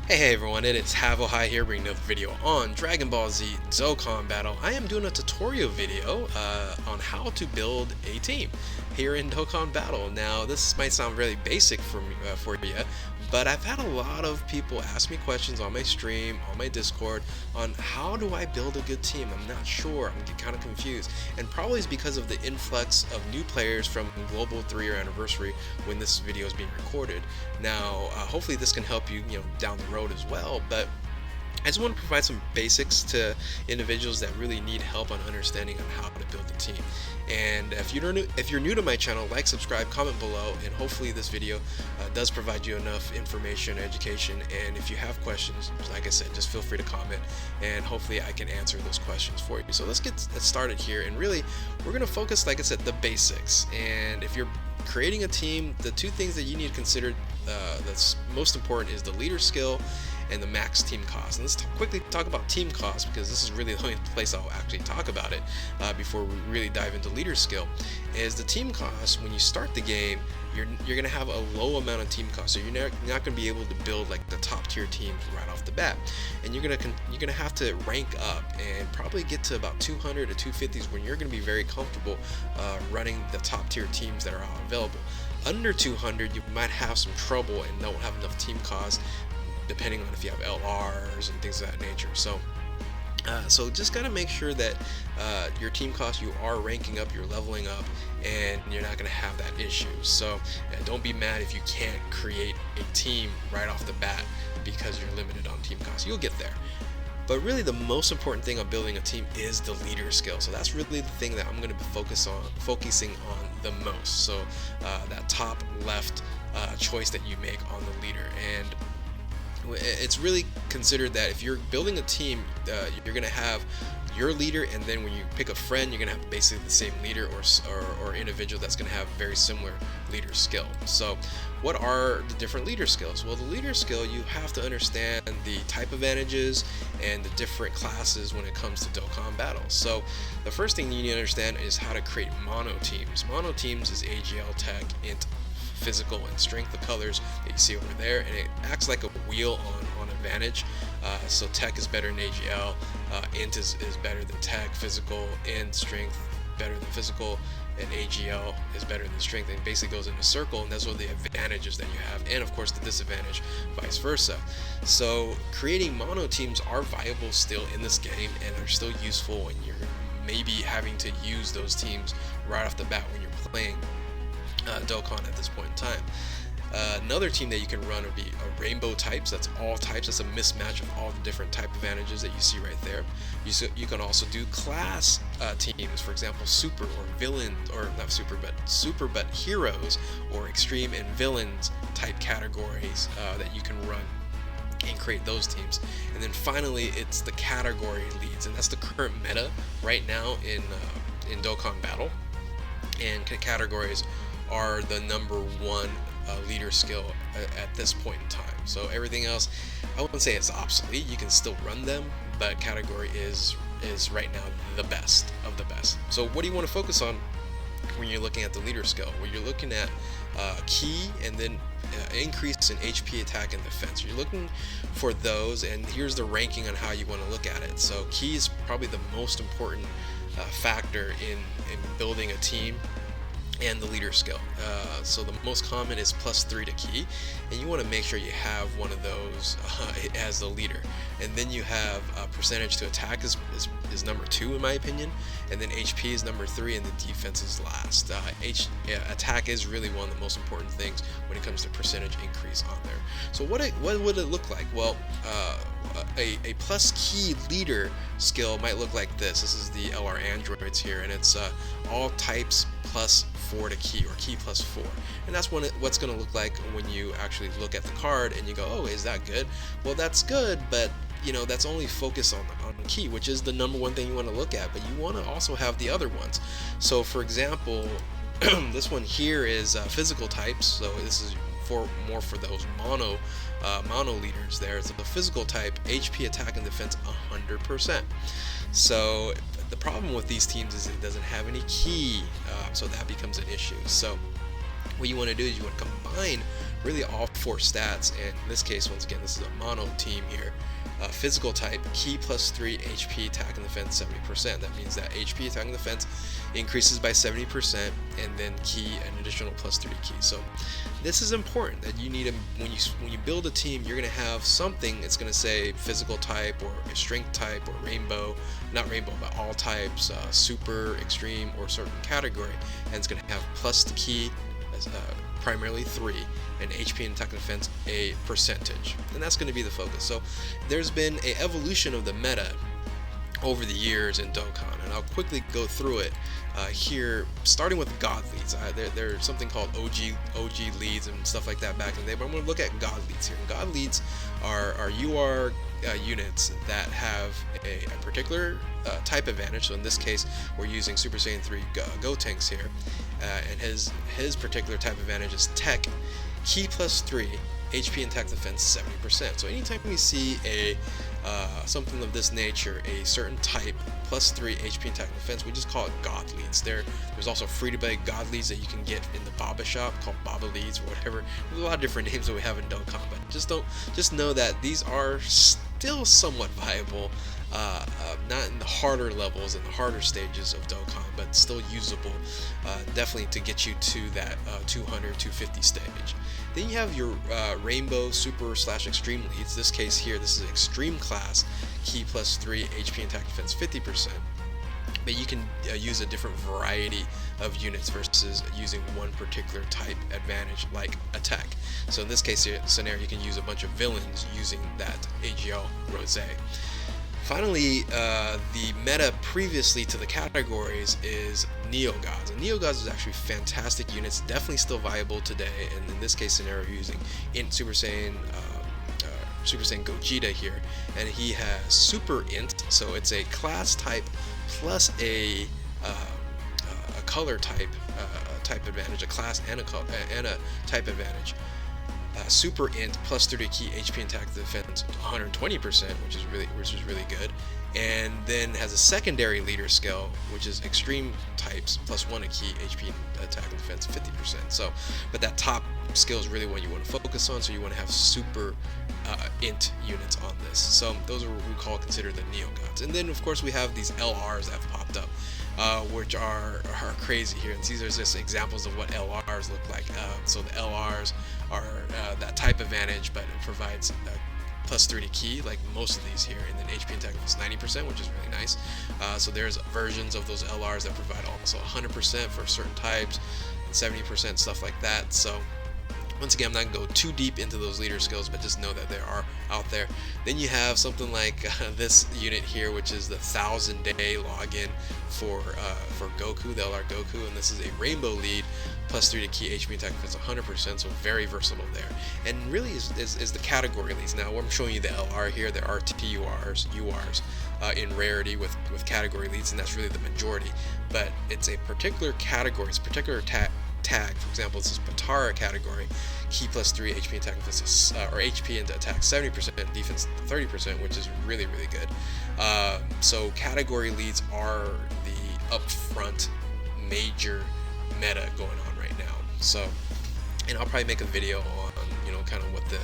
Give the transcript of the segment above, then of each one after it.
Hey everyone, it is Havohai here bringing another video on Dragon Ball Z Dokkan Battle. I am doing a tutorial video on how to build a team here in Dokkan Battle. Now this might sound really basic for you, but I've had a lot of people ask me questions on my stream, on my Discord, on how do I build a good team. I'm not sure, I'm kind of confused, and probably is because of the influx of new players from Global 3-year anniversary when this video is being recorded. Now hopefully this can help you down the road as well, but I just want to provide some basics to individuals that really need help on understanding on how to build a team. And if you're new to my channel, like, subscribe, comment below, and hopefully this video does provide you enough information, education. And if you have questions, like I said, just feel free to comment, and hopefully I can answer those questions for you. So let's get started here, and really we're going to focus, like I said, the basics. And if you're creating a team, the two things that you need to consider that's most important is the leader skill and the max team cost. And let's quickly talk about team cost, because this is really the only place I'll actually talk about it before we really dive into leader skill. Is the team cost when you start the game, you're gonna have a low amount of team cost, so you're not gonna be able to build like the top tier teams right off the bat, and you're gonna have to rank up and probably get to about 200 to 250s when you're gonna be very comfortable running the top tier teams that are available. Under 200, you might have some trouble and don't have enough team cost, depending on if you have LRs and things of that nature. So just gotta make sure that your team cost, you are ranking up, you're leveling up, and you're not gonna have that issue. So don't be mad if you can't create a team right off the bat because you're limited on team cost. You'll get there. But really the most important thing of building a team is the leader skill. So that's really the thing that I'm going to be focusing on the most. So that top left choice that you make on the leader. And it's really considered that if you're building a team, you're going to have your leader, and then when you pick a friend, you're gonna have basically the same leader or individual that's gonna have very similar leader skill. So what are the different leader skills? Well, the leader skill, you have to understand the type advantages and the different classes when it comes to Dokkan Battle. So the first thing you need to understand is how to create mono teams. Mono teams is AGL, Tech, Int, Physical, and Strength, the colors that you see over there, and it acts like a wheel on advantage. So Tech is better than AGL, Int is better than Tech, Physical and Strength better than Physical, and AGL is better than Strength, and it basically goes in a circle, and that's what the advantages that you have, and of course the disadvantage vice versa. So creating mono teams are viable still in this game, and are still useful when you're maybe having to use those teams right off the bat when you're playing Dokkan at this point in time. Another team that you can run would be a rainbow types. That's all types. That's a mismatch of all the different type advantages that you see right there. You can also do class teams, for example, super or villain, or not super but heroes, or extreme and villains type categories that you can run and create those teams. And then finally, it's the category leads, and that's the current meta right now in Dokkan Battle. And categories are the #1 leader skill at this point in time. So everything else, I wouldn't say it's obsolete. You can still run them, but category is right now the best of the best. So what do you want to focus on when you're looking at the leader skill? Well, you're looking at key, and then increase in HP, attack, and defense. You're looking for those, and here's the ranking on how you want to look at it. So key is probably the most important factor in building a team and the leader skill. So the most common is +3 to key, and you want to make sure you have one of those as the leader. And then you have percentage to attack is #2 in my opinion, and then HP is #3, and the defense is last. Attack is really one of the most important things when it comes to percentage increase on there. So what would it look like? Well, a plus key leader skill might look like this. This is the LR androids here, and it's all types +4 to key, or key +4, and that's what's going to look like when you actually look at the card and you go, oh, is that good? Well, that's good, but that's only focused on key, which is the #1 thing you want to look at, but you want to also have the other ones. So for example, this one here is physical types, so this is more for those mono leaders there. So the physical type, HP, attack, and defense 100%. So the problem with these teams is it doesn't have any key, so that becomes an issue. So what you want to do is you want to combine really all 4 stats, and in this case, once again, this is a mono team here. Physical type, ki plus 3, HP, attack and defense 70%. That means that HP, attack and defense increases by 70%, and then ki an additional plus 3 ki. So this is important, that you need when you build a team, you're going to have something. It's going to say physical type or a strength type or rainbow, not rainbow, but all types, super, extreme, or certain category, and it's going to have plus the ki as primarily 3, and HP and attack and defense a percentage, and that's going to be the focus. So there's been a evolution of the meta over the years in Dokkan, and I'll quickly go through it here, starting with God leads. There's something called OG leads and stuff like that back in the day, but I'm going to look at God leads here. And God leads are UR units that have a particular type advantage. So in this case, we're using Super Saiyan 3 Gotenks here, and his particular type advantage is Tech, Ki plus 3, HP and attack defense 70%. So anytime we see a something of this nature, a certain type plus 3 HP and attack and defense, we just call it God leads. There's also free to play God leads that you can get in the Baba shop called Baba leads or whatever. There's a lot of different names that we have in Dokkan, but just know that these are still somewhat viable. Not in the harder levels and the harder stages of Dokkan, but still usable, definitely to get you to that 200-250 stage. Then you have your Rainbow, Super / Extreme leads. This case here, this is Extreme class, Ki plus 3, HP and attack defense 50%. But you can use a different variety of units versus using one particular type advantage like attack. So in this case here, scenario, you can use a bunch of villains using that AGL Rose. Finally, the meta previously to the categories is Neo-Gods. And Neo-Gods is actually fantastic units, definitely still viable today, and in this case scenario using Super Saiyan Gogeta here, and he has Super Int, so it's a class type plus a color type advantage, a class and a type advantage. Super Int plus 30 ki HP and attack defense 120%, which is really good, and then has a secondary leader skill, which is extreme types plus 1 ki HP and attack and defense 50%. So, but that top skill is really what you want to focus on. So you want to have super int units on this. So those are what we consider the Neo-Gods. And then of course we have these LRs that have popped up, which are crazy here. And these are just examples of what LRs look like. So the LRs are that type advantage, but it provides plus 30 ki, like most of these here, and then HP and attack is 90%, which is really nice. So there's versions of those LRs that provide also 100% for certain types, and 70% stuff like that. So once again, I'm not going to go too deep into those leader skills, but just know that they are out there. Then you have something like this unit here, which is the 1000-day login for Goku, the LR Goku, and this is a Rainbow lead, plus 3 to ki HP attack defense 100%, so very versatile there. And really is the category leads. Now, I'm showing you the LR here. There are TURs, URs in rarity with category leads, and that's really the majority. But it's a particular category, it's a particular tag. For example, this is Patara category, ki plus 3 HP attack defense, or HP and attack 70%, defense 30%, which is really good. So category leads are the upfront major meta going on right now. So, and I'll probably make a video on kind of what the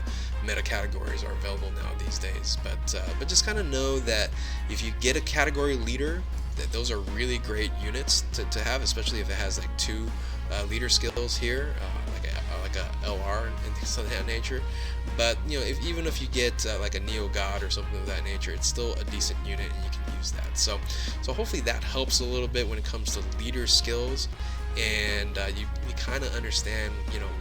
meta categories are available now these days. But just kind of know that if you get a category leader, that those are really great units to have, especially if it has like 2 leader skills here, like a LR and things of that nature. But even if you get like a Neo-God or something of that nature, it's still a decent unit and you can use that. So hopefully that helps a little bit when it comes to leader skills, and you kind of understand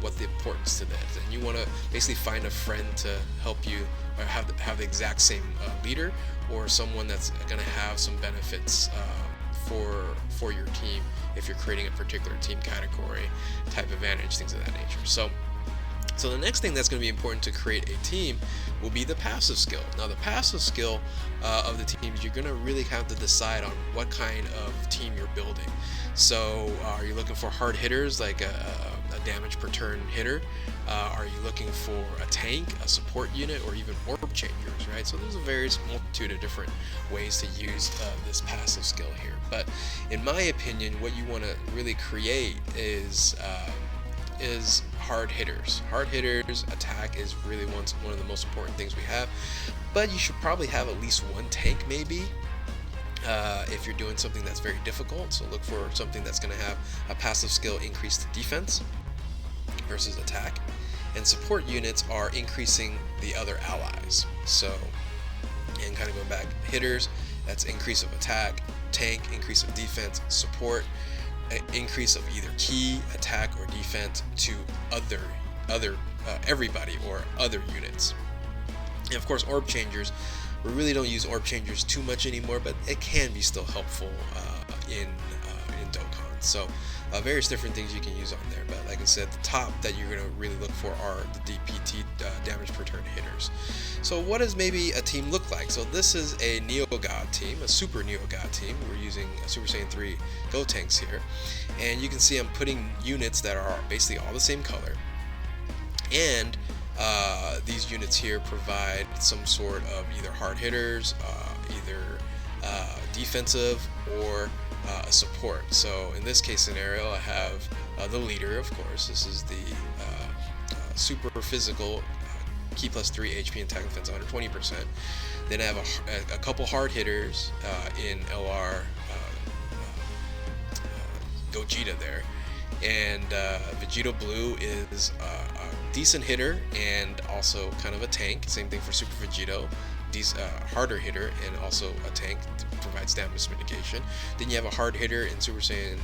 what the importance to that is, and you want to basically find a friend to help you or have the exact same leader, or someone that's going to have some benefits for your team if you're creating a particular team category, type advantage, things of that nature. So the next thing that's going to be important to create a team will be the passive skill. Now the passive skill of the teams, you're going to really have to decide on what kind of team you're building. So are you looking for hard hitters like a damage per turn hitter? Are you looking for a tank, a support unit, or even orb changers, right? So there's a various multitude of different ways to use this passive skill here. But in my opinion, what you want to really create is is hard hitters. Hard hitters attack is really one of the most important things we have, but you should probably have at least one tank maybe if you're doing something that's very difficult. So look for something that's going to have a passive skill increase to defense versus attack. And support units are increasing the other allies. So, and kind of going back, hitters, that's increase of attack, tank, increase of defense, support, increase of either key, attack, or defense to everybody or other units. And of course, orb changers, we really don't use orb changers too much anymore, but it can be still helpful in Dokkan. So various different things you can use on there, but like I said, the top that you're going to really look for are the DPT, damage per turn hitters. So what does maybe a team look like? So this is a Neo God team, a Super Neo God team. We're using Super Saiyan 3 Gotenks here, and you can see I'm putting units that are basically all the same color, and these units here provide some sort of either hard hitters, either defensive, or a support. So in this case scenario, I have the leader, of course. This is the super physical, key plus 3 HP and attack and defense 120%. Then I have a couple hard hitters in LR Gogeta there. And Vegito Blue is a decent hitter and also kind of a tank. Same thing for Super Vegito, harder hitter and also a tank, provides damage mitigation. Then you have a hard hitter in Super Saiyan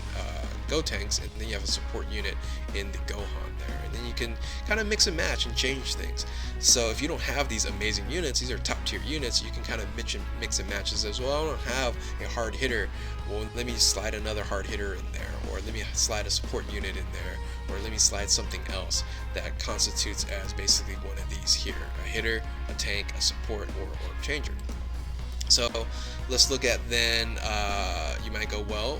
Gotenks, and then you have a support unit in the Gohan there. And then you can kind of mix and match and change things. So if you don't have these amazing units, these are top tier units, you can kind of mix and match as well. I don't have a hard hitter, well, let me slide another hard hitter in there, or let me slide a support unit in there, or let me slide something else that constitutes as basically one of these here: a hitter, a tank, a support, or orb changer. So let's look at then, you might go, well,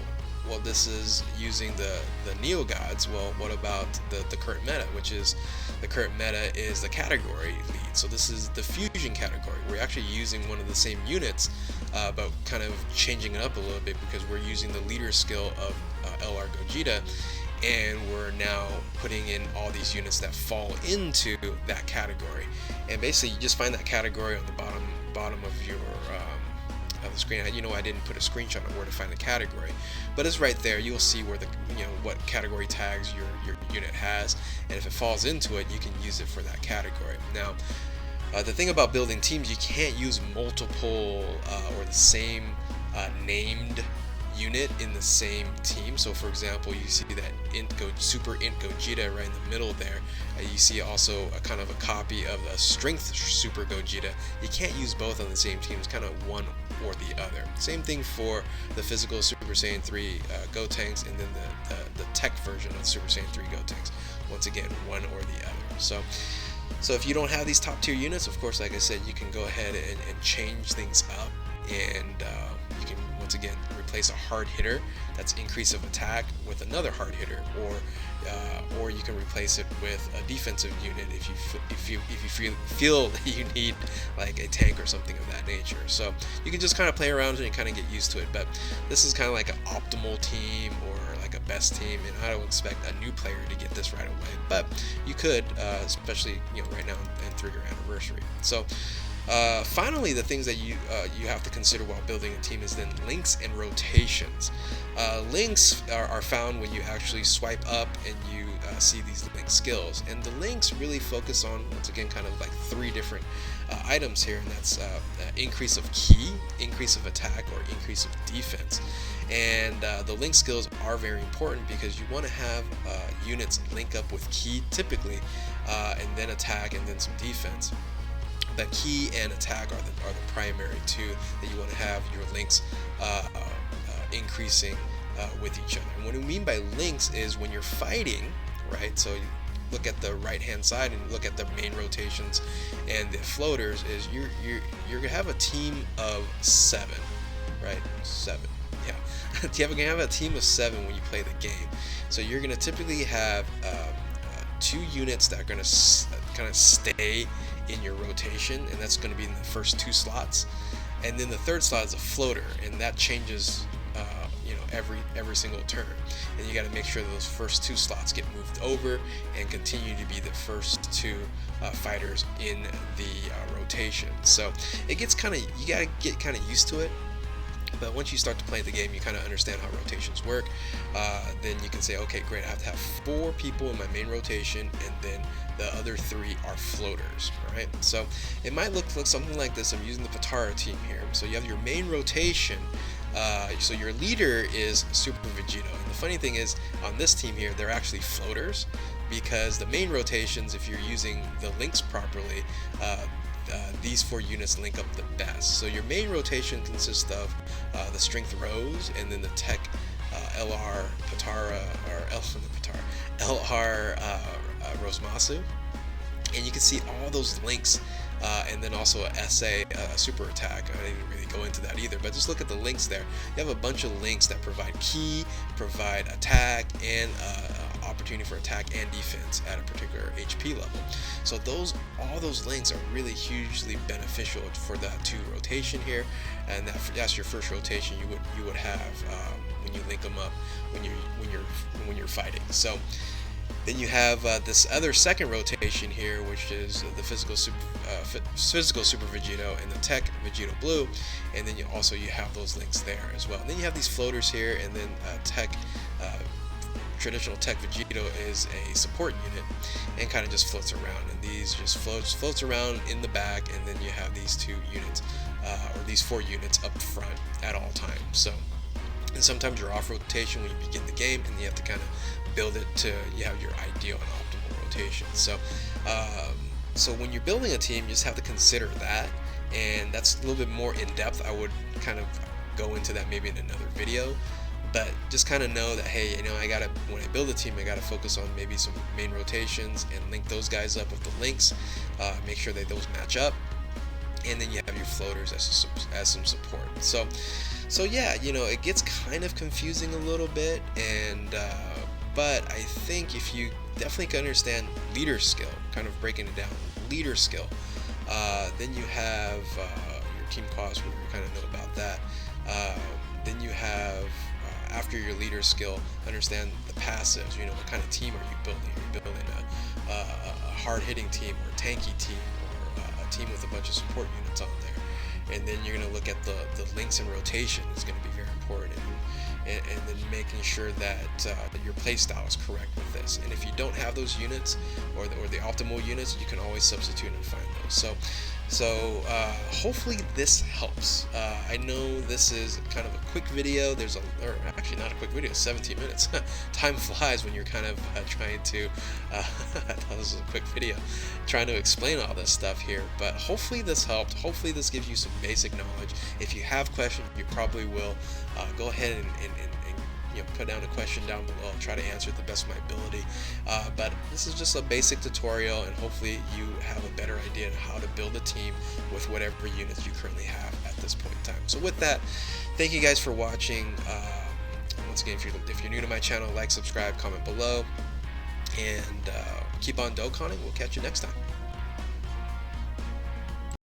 this is using the Neo Gods. Well, what about the current meta, which is, the current meta is the category lead. So this is the fusion category. We're actually using one of the same units, but kind of changing it up a little bit, because we're using the leader skill of LR Gogeta, and we're now putting in all these units that fall into that category. And basically you just find that category on the bottom of your of the screen. You know, I didn't put a screenshot of where to find the category, but it's right there. You'll see where the, what category tags your unit has, and if it falls into it, you can use it for that category. Now, the thing about building teams, you can't use multiple or the same named unit in the same team. So for example, you see that Super Int Gogeta right in the middle there. You see also a kind of a copy of the Strength Super Gogeta. You can't use both on the same team. It's kind of one or the other. Same thing for the physical Super Saiyan 3 Gotenks, and then the tech version of Super Saiyan 3 Gotenks. Once again, one or the other. So if you don't have these top tier units, of course, like I said, you can go ahead and change things up, and you can once again replace a hard hitter that's increase of attack with another hard hitter, or you can replace it with a defensive unit if you feel that you need like a tank or something of that nature. So you can just kind of play around and kind of get used to it. But this is kind of like an optimal team or like a best team, and I don't expect a new player to get this right away, but you could, especially right now and through your anniversary. So finally, the things that you have to consider while building a team is then links and rotations. Links are found when you actually swipe up and you see these link skills, and the links really focus on, once again, kind of like 3 different items here, and that's increase of key, increase of attack, or increase of defense. And the link skills are very important because you want to have units link up with key typically, and then attack, and then some defense. That key and attack are the primary 2 that you want to have your links increasing with each other. And what we mean by links is when you're fighting, right? So you look at the right hand side and look at the main rotations and the floaters, is you're gonna have a team of 7, right? 7, yeah. You're gonna have a team of 7 when you play the game. So you're gonna typically have 2 units that are gonna kind of stay in your rotation, and that's going to be in the first 2 slots, and then the 3rd slot is a floater, and that changes every single turn, and you got to make sure that those first 2 slots get moved over and continue to be the first 2 fighters in the rotation. So it gets you got to get kind of used to it. But once you start to play the game, you kind of understand how rotations work. Then you can say, okay, great, I have to have 4 people in my main rotation, and then the other 3 are floaters, right? So it might look something like this. I'm using the Patara team here. So you have your main rotation. So your leader is Super Vegito. And the funny thing is, on this team here, they're actually floaters, because the main rotations, if you're using the links properly, these 4 units link up the best. So your main rotation consists of the Strength Rose, and then the Tech LR Patara, or LR Rosemasu. And you can see all those links, and then also a SA super attack. I didn't really go into that either, but just look at the links there. You have a bunch of links that provide key, provide attack, and opportunity for attack and defense at a particular HP level. So all those links are really hugely beneficial for that 2 rotation here, and that's your first rotation you would have when you link them up when you're fighting. So then you have this other second rotation here, which is the physical Super Vegito and the Tech Vegito Blue, and then you have those links there as well. And then you have these floaters here, and then traditional Tech Vegito is a support unit and kind of just floats around, and these just floats around in the back, and then you have these 2 units or these 4 units up front at all times. So, and sometimes you're off rotation when you begin the game, and you have to kind of build it to you have your ideal and optimal rotation. So so when you're building a team, you just have to consider that, and that's a little bit more in depth. I would kind of go into that maybe in another video. But just kind of know that, hey, when I build a team, I gotta focus on maybe some main rotations and link those guys up with the links, make sure that those match up, and then you have your floaters as some support. So yeah, it gets kind of confusing a little bit, and but I think if you definitely can understand leader skill, kind of breaking it down, leader skill, then you have your team cost, we kind of know about that. Then you have after your leader skill, understand the passives. What kind of team are you building? Are you building a hard-hitting team, or a tanky team, or a team with a bunch of support units on there? And then you're going to look at the links and rotation is going to be very important, and then making sure that your playstyle is correct with this. And if you don't have those units or the optimal units, you can always substitute and find those. So hopefully this helps. I know this is kind of a quick video. Or actually not a quick video, 17 minutes. Time flies when you're kind of trying to, I thought this was a quick video, trying to explain all this stuff here. But hopefully this helped. Hopefully this gives you some basic knowledge. If you have questions, you probably will. Go ahead and put down a question down below. I'll try to answer it the best of my ability. But this is just a basic tutorial, and hopefully you have a better idea on how to build a team with whatever units you currently have at this point in time. So with that, thank you guys for watching. Once again, if you're new to my channel, like, subscribe, comment below, and keep on Dokkaning. We'll catch you next time.